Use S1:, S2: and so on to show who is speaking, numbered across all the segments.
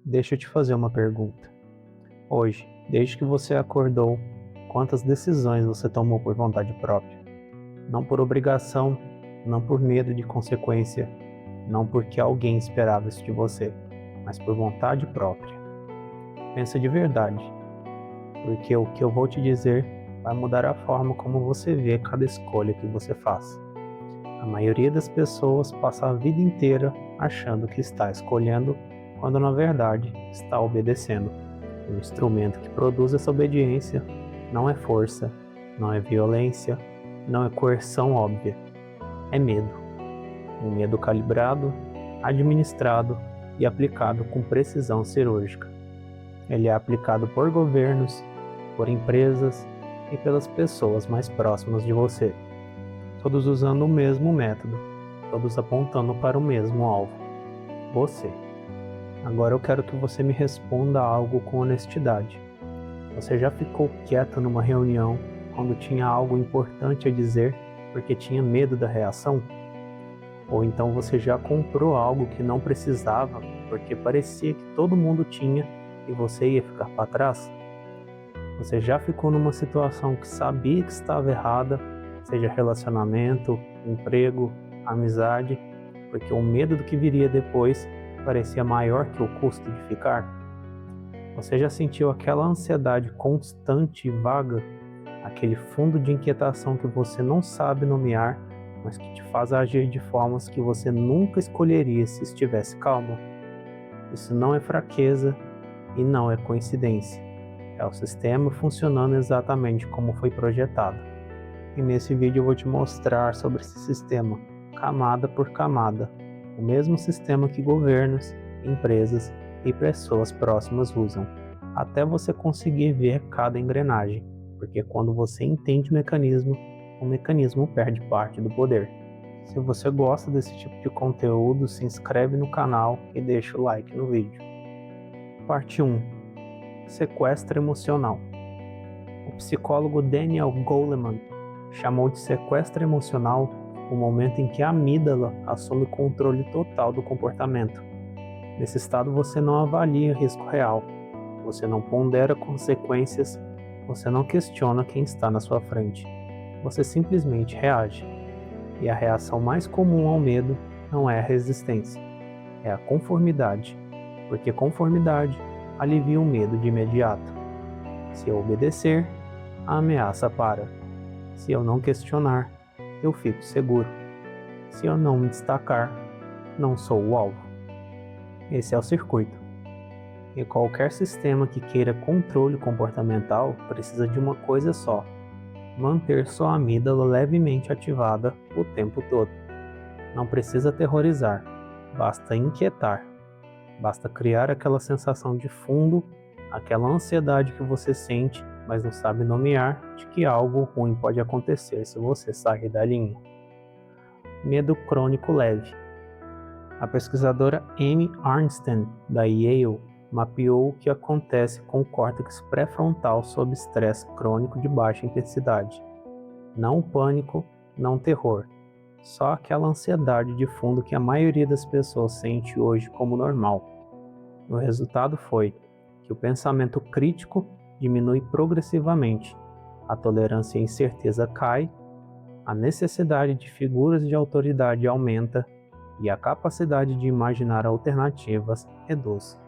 S1: Deixa eu te fazer uma pergunta. Hoje, desde que você acordou, quantas decisões você tomou por vontade própria? Não por obrigação, não por medo de consequência, não porque alguém esperava isso de você, mas por vontade própria. Pensa de verdade, porque o que eu vou te dizer vai mudar a forma como você vê cada escolha que você faz. A maioria das pessoas passa a vida inteira achando que está escolhendo, quando na verdade está obedecendo. O instrumento que produz essa obediência não é força, não é violência, não é coerção óbvia, é medo. Um medo calibrado, administrado e aplicado com precisão cirúrgica. Ele é aplicado por governos, por empresas e pelas pessoas mais próximas de você, todos usando o mesmo método, todos apontando para o mesmo alvo: você. Agora eu quero que você me responda algo com honestidade. Você já ficou quieto numa reunião quando tinha algo importante a dizer porque tinha medo da reação? Ou então você já comprou algo que não precisava porque parecia que todo mundo tinha e você ia ficar para trás? Você já ficou numa situação que sabia que estava errada, seja relacionamento, emprego, amizade, porque o medo do que viria depois parecia maior que o custo de ficar? Você já sentiu aquela ansiedade constante e vaga, aquele fundo de inquietação que você não sabe nomear, mas que te faz agir de formas que você nunca escolheria se estivesse calmo? Isso não é fraqueza e não é coincidência. É o sistema funcionando exatamente como foi projetado. E nesse vídeo eu vou te mostrar sobre esse sistema, camada por camada, o mesmo sistema que governos, empresas e pessoas próximas usam, até você conseguir ver cada engrenagem, porque quando você entende o mecanismo perde parte do poder. Se você gosta desse tipo de conteúdo, se inscreve no canal e deixa o like no vídeo. Parte 1. Sequestro emocional. O psicólogo Daniel Goleman chamou de sequestro emocional o momento em que a amígdala assume o controle total do comportamento. Nesse estado você não avalia risco real, você não pondera consequências, você não questiona quem está na sua frente. Você simplesmente reage. E a reação mais comum ao medo não é a resistência, é a conformidade, porque conformidade alivia o medo de imediato. Se eu obedecer, a ameaça para. Se eu não questionar, eu fico seguro. Se eu não me destacar, não sou o alvo. Esse é o circuito. E qualquer sistema que queira controle comportamental precisa de uma coisa só: manter sua amígdala levemente ativada o tempo todo. Não precisa aterrorizar, basta inquietar. Basta criar aquela sensação de fundo, aquela ansiedade que você sente, mas não sabe nomear, de que algo ruim pode acontecer se você sair da linha. Medo crônico leve. A pesquisadora Amy Arnsten, da Yale, mapeou o que acontece com o córtex pré-frontal sob estresse crônico de baixa intensidade. Não pânico, não terror, só aquela ansiedade de fundo que a maioria das pessoas sente hoje como normal. O resultado foi que o pensamento crítico diminui progressivamente, a tolerância à incerteza cai, a necessidade de figuras de autoridade aumenta e a capacidade de imaginar alternativas reduz.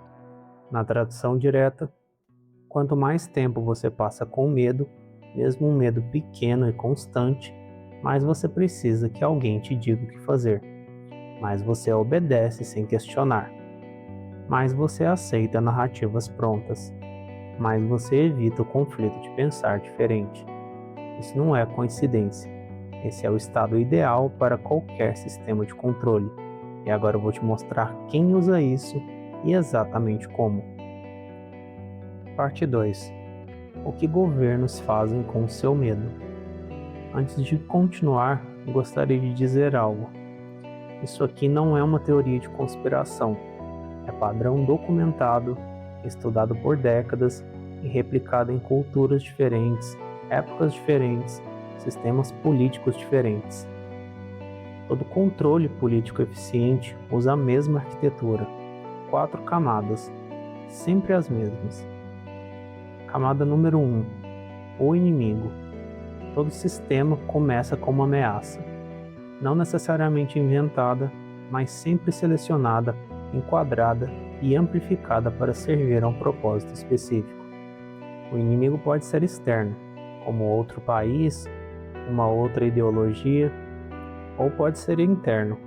S1: Na tradução direta, quanto mais tempo você passa com medo, mesmo um medo pequeno e constante, mais você precisa que alguém te diga o que fazer. Mais você obedece sem questionar. Mais você aceita narrativas prontas. Mais você evita o conflito de pensar diferente. Isso não é coincidência. Esse é o estado ideal para qualquer sistema de controle. E agora eu vou te mostrar quem usa isso e exatamente como. Parte 2. O que governos fazem com o seu medo? Antes de continuar, gostaria de dizer algo. Isso aqui não é uma teoria de conspiração. É padrão documentado, estudado por décadas e replicado em culturas diferentes, épocas diferentes, sistemas políticos diferentes. Todo controle político eficiente usa a mesma arquitetura, 4 camadas, sempre as mesmas. Camada número 1. O inimigo. Todo sistema começa como ameaça, não necessariamente inventada, mas sempre selecionada, enquadrada e amplificada para servir a um propósito específico. O inimigo pode ser externo, como outro país, uma outra ideologia, ou pode ser interno,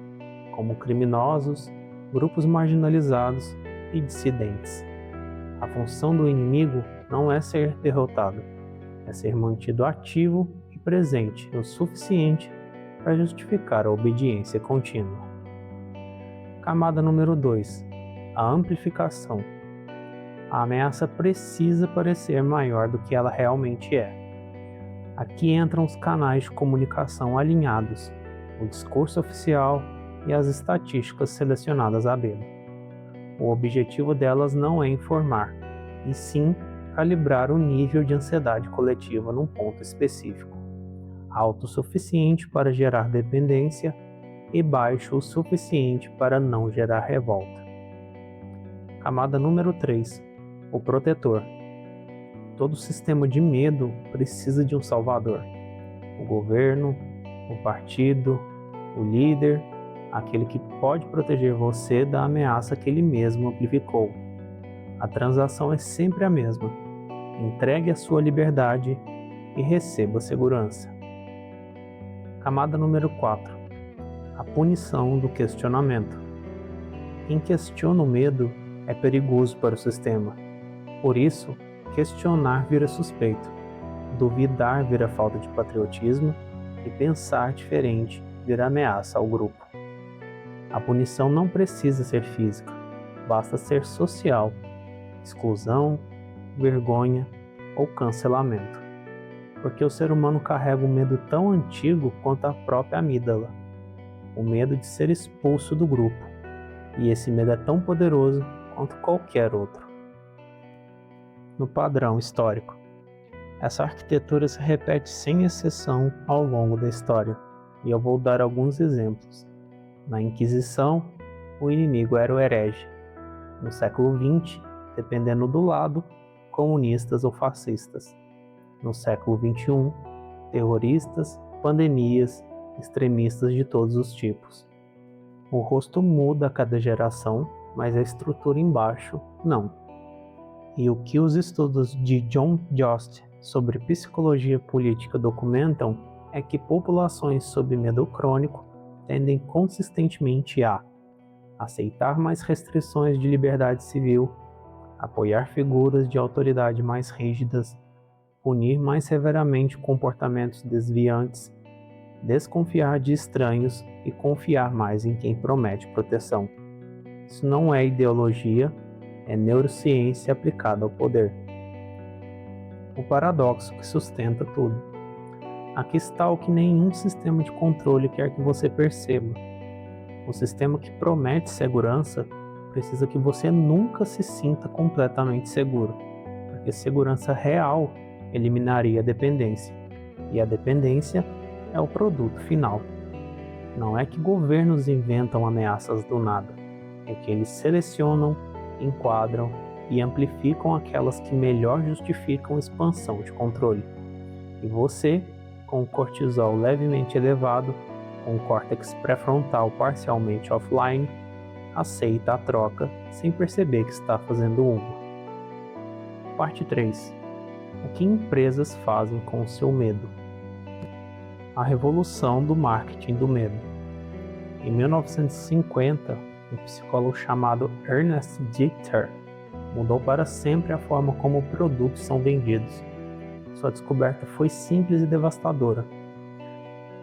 S1: como criminosos, grupos marginalizados e dissidentes. A função do inimigo não é ser derrotado, é ser mantido ativo e presente o suficiente para justificar a obediência contínua. Camada número 2. A amplificação. A ameaça precisa parecer maior do que ela realmente é. Aqui entram os canais de comunicação alinhados, o discurso oficial e as estatísticas selecionadas a dedo. O objetivo delas não é informar, e sim calibrar o nível de ansiedade coletiva num ponto específico, alto o suficiente para gerar dependência e baixo o suficiente para não gerar revolta. Camada número 3. O protetor. Todo sistema de medo precisa de um salvador. O governo, o partido, o líder, aquele que pode proteger você da ameaça que ele mesmo amplificou. A transação é sempre a mesma. Entregue a sua liberdade e receba segurança. Camada número 4. A punição do questionamento. Quem questiona o medo é perigoso para o sistema. Por isso, questionar vira suspeito, duvidar vira falta de patriotismo e pensar diferente vira ameaça ao grupo. A punição não precisa ser física, basta ser social, exclusão, vergonha ou cancelamento. Porque o ser humano carrega um medo tão antigo quanto a própria amígdala, o medo de ser expulso do grupo, e esse medo é tão poderoso quanto qualquer outro. No padrão histórico, essa arquitetura se repete sem exceção ao longo da história, e eu vou dar alguns exemplos. Na Inquisição, o inimigo era o herege. No século XX, dependendo do lado, comunistas ou fascistas. No século XXI, terroristas, pandemias, extremistas de todos os tipos. O rosto muda a cada geração, mas a estrutura embaixo não. E o que os estudos de John Jost sobre psicologia política documentam é que populações sob medo crônico tendem consistentemente a aceitar mais restrições de liberdade civil, apoiar figuras de autoridade mais rígidas, punir mais severamente comportamentos desviantes, desconfiar de estranhos e confiar mais em quem promete proteção. Isso não é ideologia, é neurociência aplicada ao poder. O paradoxo que sustenta tudo. Aqui está o que nenhum sistema de controle quer que você perceba. O sistema que promete segurança precisa que você nunca se sinta completamente seguro, porque segurança real eliminaria a dependência, e a dependência é o produto final. Não é que governos inventam ameaças do nada, é que eles selecionam, enquadram e amplificam aquelas que melhor justificam a expansão de controle. E você, com o cortisol levemente elevado, com o córtex pré-frontal parcialmente offline, aceita a troca sem perceber que está fazendo uma. Parte 3. O que empresas fazem com o seu medo? A revolução do marketing do medo. Em 1950, um psicólogo chamado Ernest Dichter mudou para sempre a forma como produtos são vendidos. Sua descoberta foi simples e devastadora.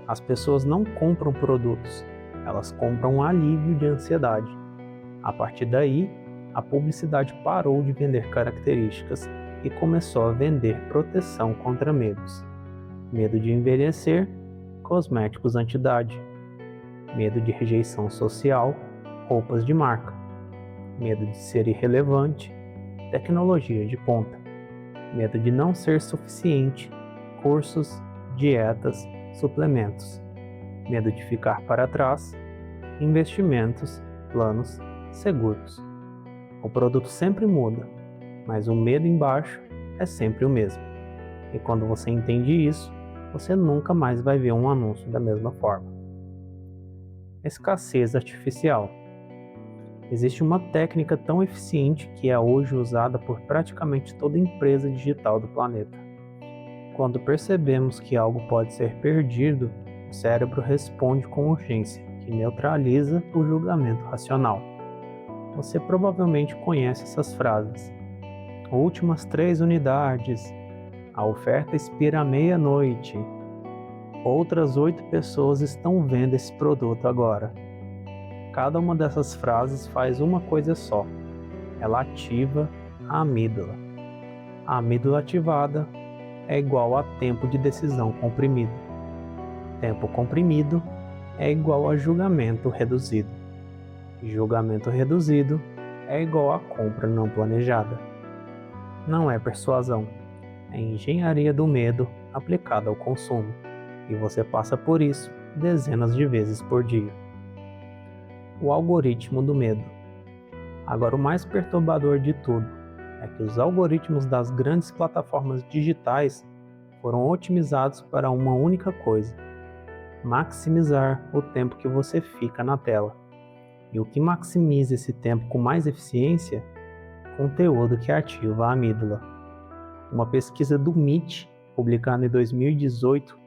S1: As pessoas não compram produtos, elas compram um alívio de ansiedade. A partir daí, a publicidade parou de vender características e começou a vender proteção contra medos. Medo de envelhecer, cosméticos anti-idade. Medo de rejeição social, roupas de marca. Medo de ser irrelevante, tecnologia de ponta. Medo de não ser suficiente, cursos, dietas, suplementos. Medo de ficar para trás, investimentos, planos, seguros. O produto sempre muda, mas o medo embaixo é sempre o mesmo. E quando você entende isso, você nunca mais vai ver um anúncio da mesma forma. Escassez artificial. Existe uma técnica tão eficiente que é hoje usada por praticamente toda empresa digital do planeta. Quando percebemos que algo pode ser perdido, o cérebro responde com urgência, que neutraliza o julgamento racional. Você provavelmente conhece essas frases. Últimas 3 unidades. A oferta expira à meia-noite. Outras 8 pessoas estão vendo esse produto agora. Cada uma dessas frases faz uma coisa só. Ela ativa a amígdala. A amígdala ativada é igual a tempo de decisão comprimido. Tempo comprimido é igual a julgamento reduzido. E julgamento reduzido é igual a compra não planejada. Não é persuasão, é engenharia do medo aplicada ao consumo. E você passa por isso dezenas de vezes por dia. O algoritmo do medo. Agora, o mais perturbador de tudo é que os algoritmos das grandes plataformas digitais foram otimizados para uma única coisa: maximizar o tempo que você fica na tela. E o que maximiza esse tempo com mais eficiência? Conteúdo que ativa a amígdala. Uma pesquisa do MIT, publicada em 2018,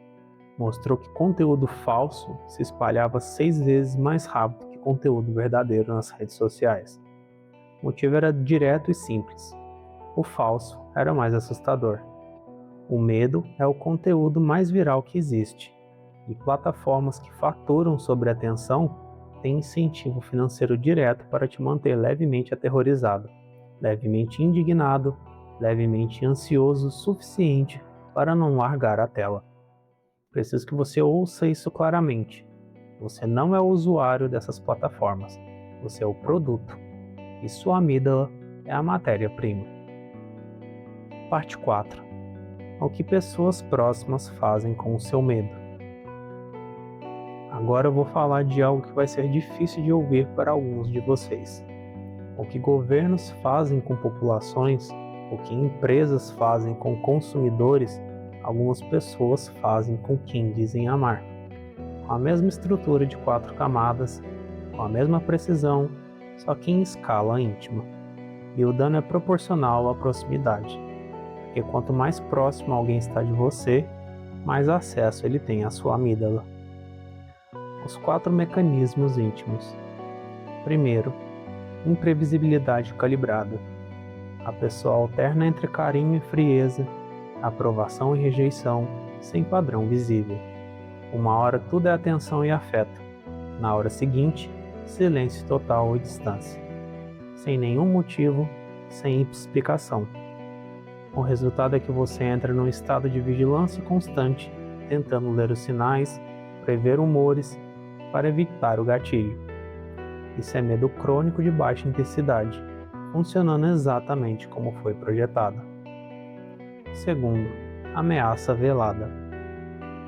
S1: mostrou que conteúdo falso se espalhava 6 vezes mais rápido que conteúdo verdadeiro nas redes sociais. O motivo era direto e simples. O falso era mais assustador. O medo é o conteúdo mais viral que existe, e plataformas que faturam sobre a atenção têm incentivo financeiro direto para te manter levemente aterrorizado, levemente indignado, levemente ansioso o suficiente para não largar a tela. Preciso que você ouça isso claramente. Você não é o usuário dessas plataformas, você é o produto, e sua amígdala é a matéria-prima. Parte 4. O que pessoas próximas fazem com o seu medo. Agora eu vou falar de algo que vai ser difícil de ouvir para alguns de vocês. O que governos fazem com populações, o que empresas fazem com consumidores, algumas pessoas fazem com quem dizem amar. Com a mesma estrutura de 4 camadas, com a mesma precisão, só que em escala íntima. E o dano é proporcional à proximidade, porque quanto mais próximo alguém está de você, mais acesso ele tem à sua amígdala. Os 4 mecanismos íntimos. Primeiro, imprevisibilidade calibrada. A pessoa alterna entre carinho e frieza, aprovação e rejeição, sem padrão visível. Uma hora tudo é atenção e afeto. Na hora seguinte, silêncio total e distância. Sem nenhum motivo, sem explicação. O resultado é que você entra num estado de vigilância constante, tentando ler os sinais, prever humores, para evitar o gatilho. Isso é medo crônico de baixa intensidade, funcionando exatamente como foi projetado. Segundo, ameaça velada.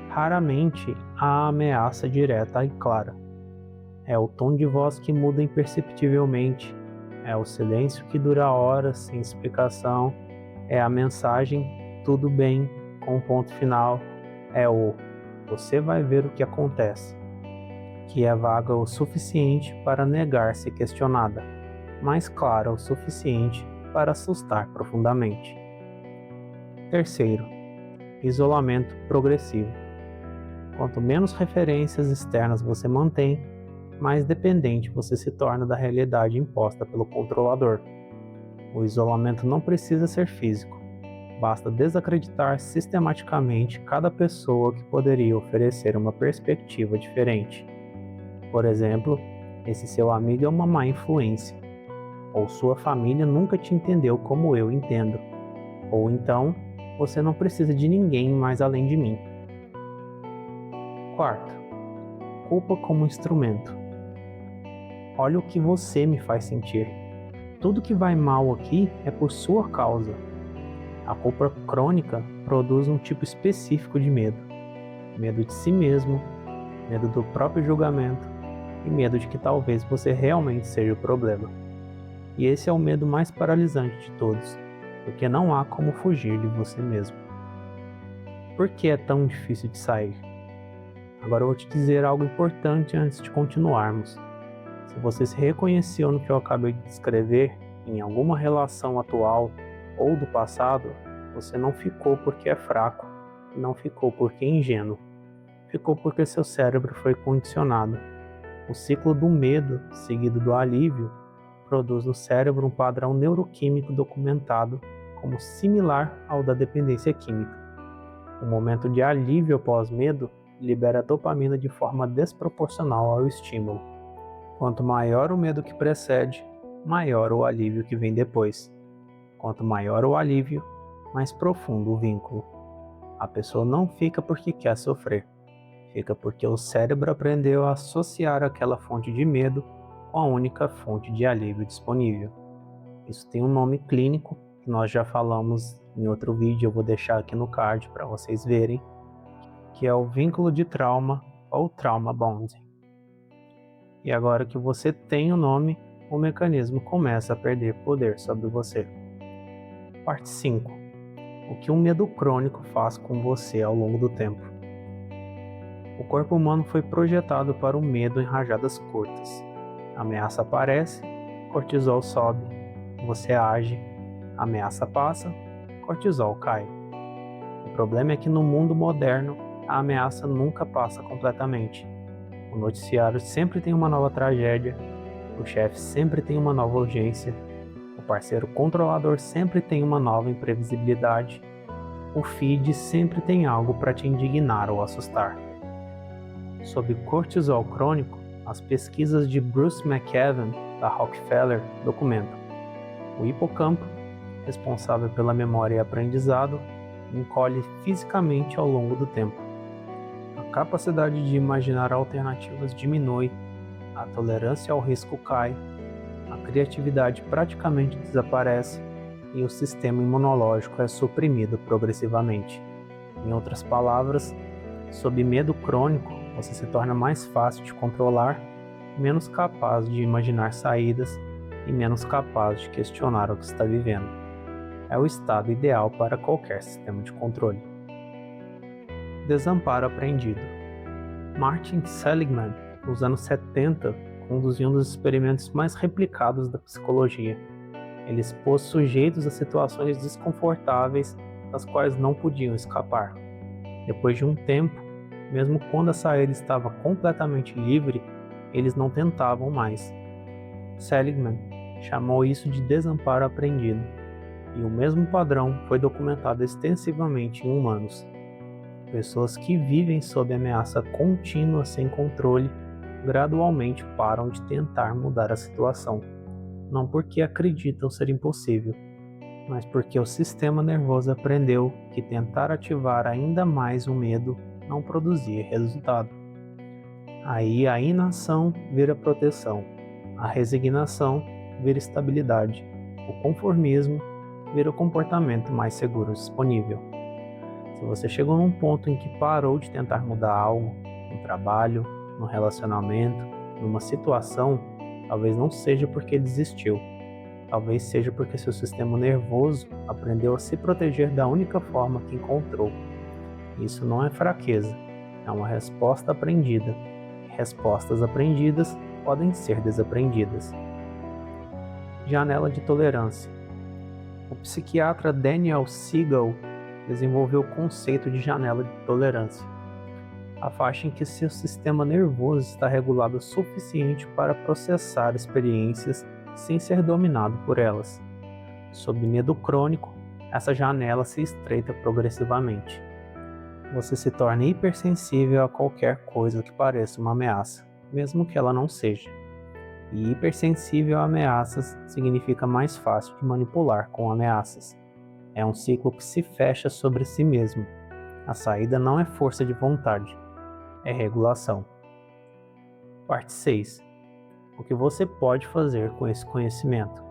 S1: Raramente há ameaça direta e clara. É o tom de voz que muda imperceptivelmente, é o silêncio que dura horas sem explicação, é a mensagem "tudo bem" com um ponto final, é o "você vai ver o que acontece", que é vaga o suficiente para negar-se questionada, mas clara o suficiente para assustar profundamente. Terceiro, isolamento progressivo. Quanto menos referências externas você mantém, mais dependente você se torna da realidade imposta pelo controlador. O isolamento não precisa ser físico, basta desacreditar sistematicamente cada pessoa que poderia oferecer uma perspectiva diferente. Por exemplo, esse seu amigo é uma má influência, ou sua família nunca te entendeu como eu entendo, ou então você não precisa de ninguém mais além de mim. Quarto, culpa como instrumento. Olha o que você me faz sentir. Tudo que vai mal aqui é por sua causa. A culpa crônica produz um tipo específico de medo. Medo de si mesmo, medo do próprio julgamento e medo de que talvez você realmente seja o problema. E esse é o medo mais paralisante de todos, porque não há como fugir de você mesmo. Por que é tão difícil de sair? Agora eu vou te dizer algo importante antes de continuarmos. Se você se reconheceu no que eu acabei de descrever, em alguma relação atual ou do passado, você não ficou porque é fraco, não ficou porque é ingênuo, ficou porque seu cérebro foi condicionado. O ciclo do medo, seguido do alívio, produz no cérebro um padrão neuroquímico documentado como similar ao da dependência química. O momento de alívio após medo libera dopamina de forma desproporcional ao estímulo. Quanto maior o medo que precede, maior o alívio que vem depois. Quanto maior o alívio, mais profundo o vínculo. A pessoa não fica porque quer sofrer, fica porque o cérebro aprendeu a associar aquela fonte de medo com a única fonte de alívio disponível. Isso tem um nome clínico, que nós já falamos em outro vídeo, eu vou deixar aqui no card para vocês verem, que é o vínculo de trauma ou trauma bond. E agora que você tem o nome, o mecanismo começa a perder poder sobre você. Parte 5. O que um medo crônico faz com você ao longo do tempo. O corpo humano foi projetado para o medo em rajadas curtas. A ameaça aparece, cortisol sobe, você age, a ameaça passa, cortisol cai. O problema é que no mundo moderno, a ameaça nunca passa completamente. O noticiário sempre tem uma nova tragédia, o chefe sempre tem uma nova urgência, o parceiro controlador sempre tem uma nova imprevisibilidade, o feed sempre tem algo para te indignar ou assustar. Sobre cortisol crônico, as pesquisas de Bruce McEwen, da Rockefeller, documentam: o hipocampo, responsável pela memória e aprendizado, encolhe fisicamente ao longo do tempo. A capacidade de imaginar alternativas diminui, a tolerância ao risco cai, a criatividade praticamente desaparece e o sistema imunológico é suprimido progressivamente. Em outras palavras, sob medo crônico, você se torna mais fácil de controlar, menos capaz de imaginar saídas e menos capaz de questionar o que está vivendo. É o estado ideal para qualquer sistema de controle. Desamparo aprendido. Martin Seligman, nos anos 70, conduziu um dos experimentos mais replicados da psicologia. Ele expôs sujeitos a situações desconfortáveis das quais não podiam escapar. Depois de um tempo, mesmo quando a saída estava completamente livre, eles não tentavam mais. Seligman chamou isso de desamparo aprendido, e o mesmo padrão foi documentado extensivamente em humanos. Pessoas que vivem sob ameaça contínua sem controle gradualmente param de tentar mudar a situação, não porque acreditam ser impossível, mas porque o sistema nervoso aprendeu que tentar ativar ainda mais o medo não produzia resultado. Aí a inação vira proteção, a resignação vira estabilidade, o conformismo vira o comportamento mais seguro disponível. Se você chegou num ponto em que parou de tentar mudar algo, no trabalho, no relacionamento, numa situação, talvez não seja porque desistiu. Talvez seja porque seu sistema nervoso aprendeu a se proteger da única forma que encontrou. Isso não é fraqueza, é uma resposta aprendida. Respostas aprendidas podem ser desaprendidas. Janela de tolerância. O psiquiatra Daniel Siegel desenvolveu o conceito de janela de tolerância, a faixa em que seu sistema nervoso está regulado o suficiente para processar experiências sem ser dominado por elas. Sob medo crônico, essa janela se estreita progressivamente. Você se torna hipersensível a qualquer coisa que pareça uma ameaça, mesmo que ela não seja. E hipersensível a ameaças significa mais fácil de manipular com ameaças. É um ciclo que se fecha sobre si mesmo. A saída não é força de vontade, é regulação. Parte 6. O que você pode fazer com esse conhecimento?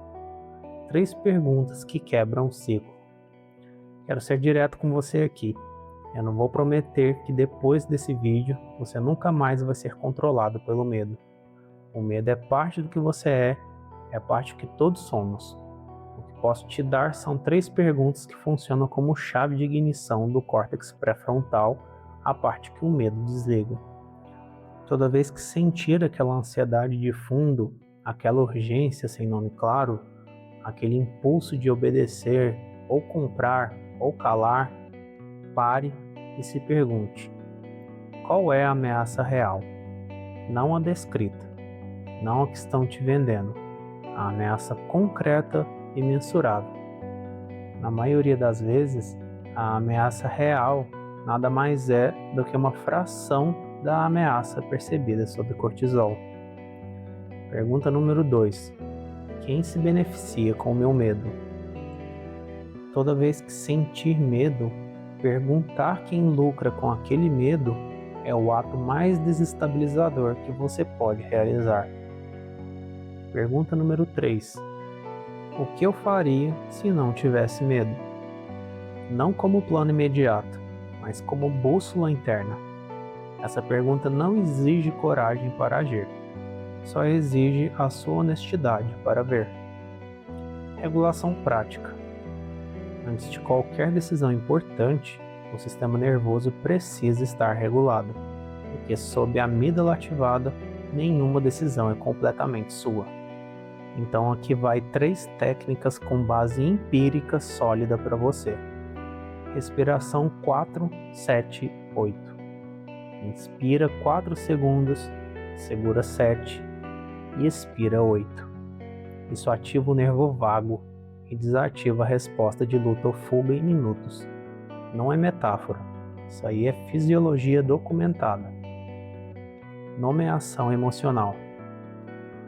S1: 3 perguntas que quebram o ciclo. Quero ser direto com você aqui. Eu não vou prometer que depois desse vídeo você nunca mais vai ser controlado pelo medo. O medo é parte do que você é é a parte que todos somos. O que posso te dar são 3 perguntas que funcionam como chave de ignição do córtex pré-frontal, a parte que o medo desliga. Toda vez que sentir aquela ansiedade de fundo, aquela urgência sem nome claro, aquele impulso de obedecer, ou comprar, ou calar, pare e se pergunte: qual é a ameaça real? Não a descrita, não a que estão te vendendo, a ameaça concreta e mensurável. Na maioria das vezes, a ameaça real nada mais é do que uma fração da ameaça percebida sob cortisol. Pergunta número 2. Quem se beneficia com o meu medo? Toda vez que sentir medo, perguntar quem lucra com aquele medo é o ato mais desestabilizador que você pode realizar. Pergunta número 3. O que eu faria se não tivesse medo? Não como plano imediato, mas como bússola interna. Essa pergunta não exige coragem para agir, só exige a sua honestidade para ver. Regulação prática. Antes de qualquer decisão importante, o sistema nervoso precisa estar regulado, porque sob a amígdala ativada, nenhuma decisão é completamente sua. Então aqui vai 3 técnicas com base empírica sólida para você. Respiração 4, 7, 8. Inspira 4 segundos, segura 7 e expira 8. Isso ativa o nervo vago e desativa a resposta de luta ou fuga em minutos. Não é metáfora, isso aí é fisiologia documentada. Nomeação emocional.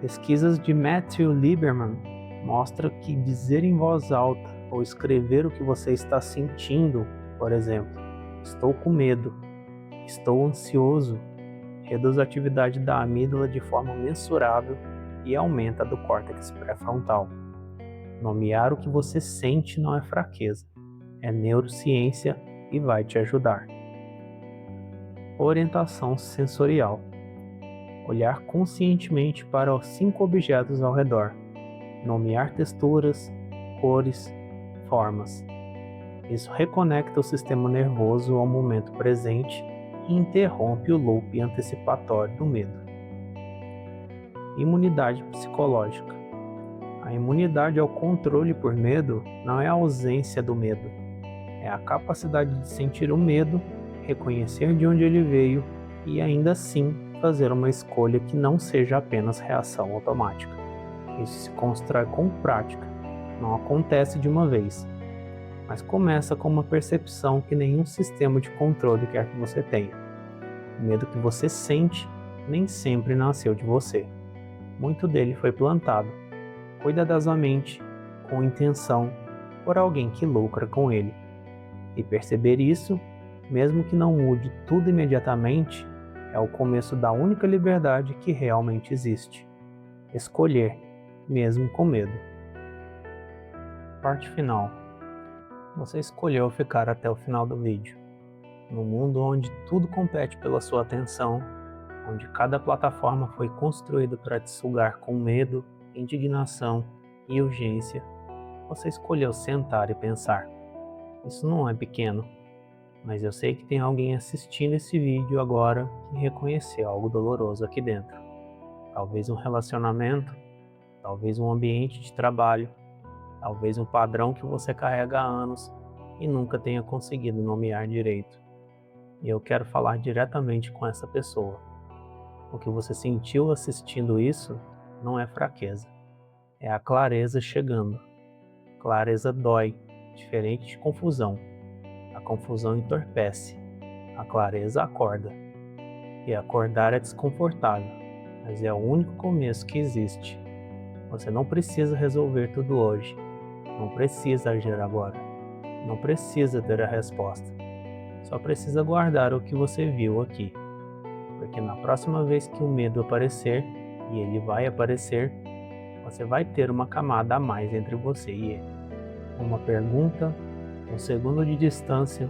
S1: Pesquisas de Matthew Lieberman mostram que dizer em voz alta ou escrever o que você está sentindo, por exemplo, estou com medo, estou ansioso, reduz a atividade da amígdala de forma mensurável e aumenta a do córtex pré-frontal. Nomear o que você sente não é fraqueza, é neurociência e vai te ajudar. Orientação sensorial. Olhar conscientemente para os 5 objetos ao redor. Nomear texturas, cores, formas. Isso reconecta o sistema nervoso ao momento presente e interrompe o loop antecipatório do medo. Imunidade psicológica. A imunidade ao controle por medo não é a ausência do medo, é a capacidade de sentir o medo, reconhecer de onde ele veio e ainda assim fazer uma escolha que não seja apenas reação automática. Isso se constrói com prática, não acontece de uma vez, mas começa com uma percepção que nenhum sistema de controle quer que você tenha. O medo que você sente nem sempre nasceu de você. Muito dele foi plantado, cuidadosamente, com intenção, por alguém que lucra com ele. E perceber isso, mesmo que não mude tudo imediatamente, é o começo da única liberdade que realmente existe. Escolher, mesmo com medo. Parte final. Você escolheu ficar até o final do vídeo. No mundo onde tudo compete pela sua atenção, onde cada plataforma foi construída para te sugar com medo, indignação e urgência, você escolheu sentar e pensar. Isso não é pequeno, mas eu sei que tem alguém assistindo esse vídeo agora que reconheceu algo doloroso aqui dentro. Talvez um relacionamento, talvez um ambiente de trabalho, talvez um padrão que você carrega há anos e nunca tenha conseguido nomear direito. E eu quero falar diretamente com essa pessoa. O que você sentiu assistindo isso não é fraqueza, é a clareza chegando. Clareza dói, diferente de confusão. A confusão entorpece, a clareza acorda. E acordar é desconfortável, mas é o único começo que existe. Você não precisa resolver tudo hoje, não precisa agir agora, não precisa ter a resposta. Só precisa guardar o que você viu aqui. Porque na próxima vez que o medo aparecer, e ele vai aparecer, você vai ter uma camada a mais entre você e ele. Uma pergunta, um segundo de distância,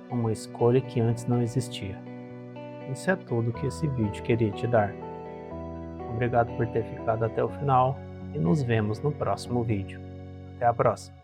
S1: uma escolha que antes não existia. Isso é tudo que esse vídeo queria te dar. Obrigado por ter ficado até o final e nos vemos no próximo vídeo. Até a próxima!